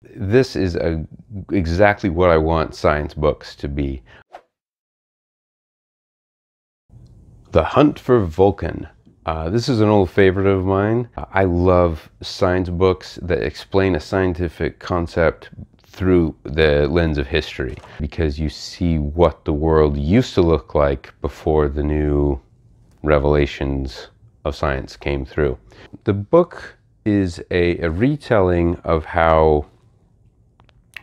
This is exactly what I want science books to be. The Hunt for Vulcan. This is an old favorite of mine. I love science books that explain a scientific concept through the lens of history, because you see what the world used to look like before the new revelations of science came through. The book is a retelling of how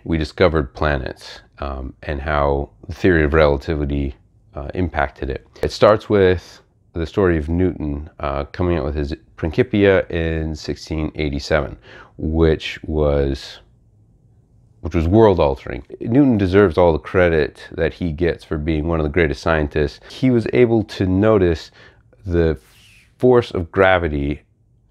we discovered planets and how the theory of relativity impacted it. It starts with the story of Newton coming out with his Principia in 1687, which was world-altering. Newton deserves all the credit that he gets for being one of the greatest scientists. He was able to notice the force of gravity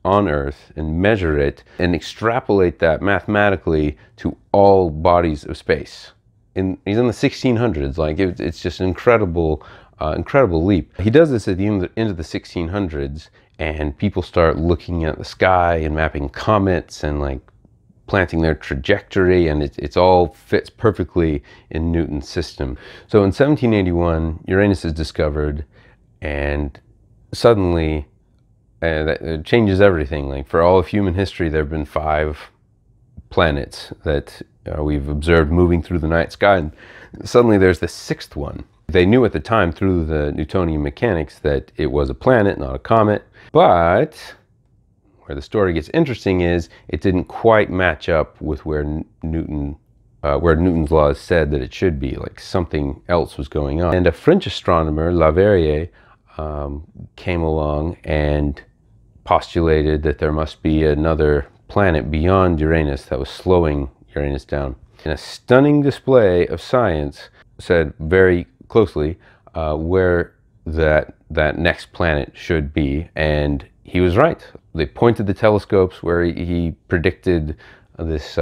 on Earth and measure it and extrapolate that mathematically to all bodies of space. He's in the 1600s. Like it's just an incredible leap. He does this at the end of the 1600s, and people start looking at the sky and mapping comets and like planting their trajectory, and it's all fits perfectly in Newton's system. So in 1781, Uranus is discovered, and suddenly it changes everything. Like for all of human history, there have been 5 planets that we've observed moving through the night sky, and suddenly there's the 6th one. They knew at the time through the Newtonian mechanics that it was a planet, not a comet, but where the story gets interesting is it didn't quite match up with where Newton's laws said that it should be. Like something else was going on. And a French astronomer, Leverrier, came along and postulated that there must be another planet beyond Uranus that was slowing Uranus down. And a stunning display of science said very closely where that next planet should be, and he was right. They pointed the telescopes where he predicted this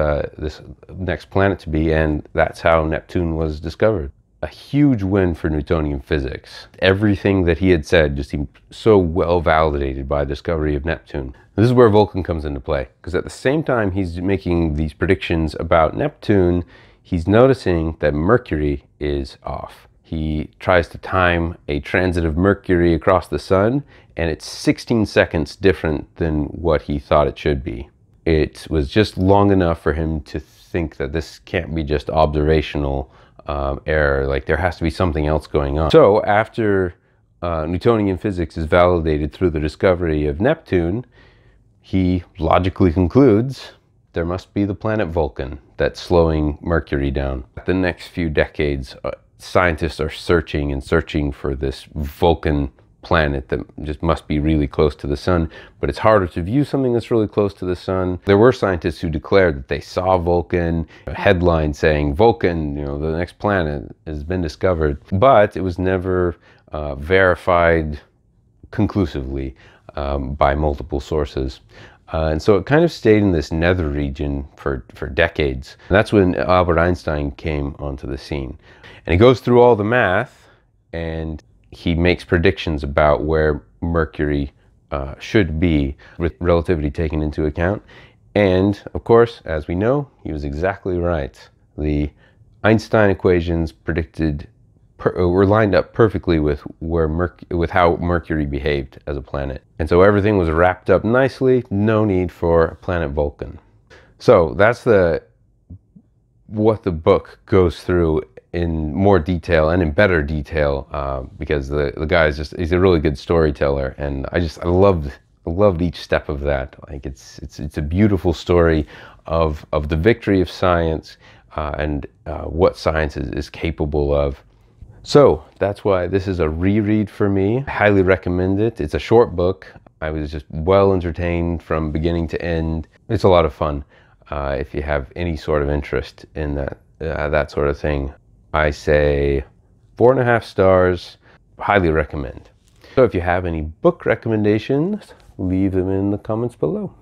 next planet to be, and that's how Neptune was discovered. A huge win for Newtonian physics. Everything that he had said just seemed so well validated by the discovery of Neptune. This is where Vulcan comes into play, because at the same time he's making these predictions about Neptune, he's noticing that Mercury is off. He tries to time a transit of Mercury across the sun, and it's 16 seconds different than what he thought it should be. It was just long enough for him to think that this can't be just observational error, like there has to be something else going on. So after Newtonian physics is validated through the discovery of Neptune, he logically concludes there must be the planet Vulcan that's slowing Mercury down. The next few decades, scientists are searching for this Vulcan planet that just must be really close to the sun, but it's harder to view something that's really close to the sun. There were scientists who declared that they saw Vulcan, a headline saying Vulcan, the next planet has been discovered, but it was never verified conclusively by multiple sources. And so it kind of stayed in this nether region for decades. And that's when Albert Einstein came onto the scene. And he goes through all the math, and he makes predictions about where Mercury should be with relativity taken into account. And of course, as we know, he was exactly right. The Einstein equations predicted were lined up perfectly with how Mercury behaved as a planet. And so everything was wrapped up nicely, no need for planet Vulcan. So that's what the book goes through in more detail and in better detail, because the guy he's a really good storyteller, and I loved each step of that. Like it's a beautiful story of the victory of science and what science is capable of. So that's why this is a reread for me. I highly recommend it. It's a short book. I was just well entertained from beginning to end. It's a lot of fun if you have any sort of interest in that sort of thing. I say 4.5 stars, highly recommend. So if you have any book recommendations, leave them in the comments below.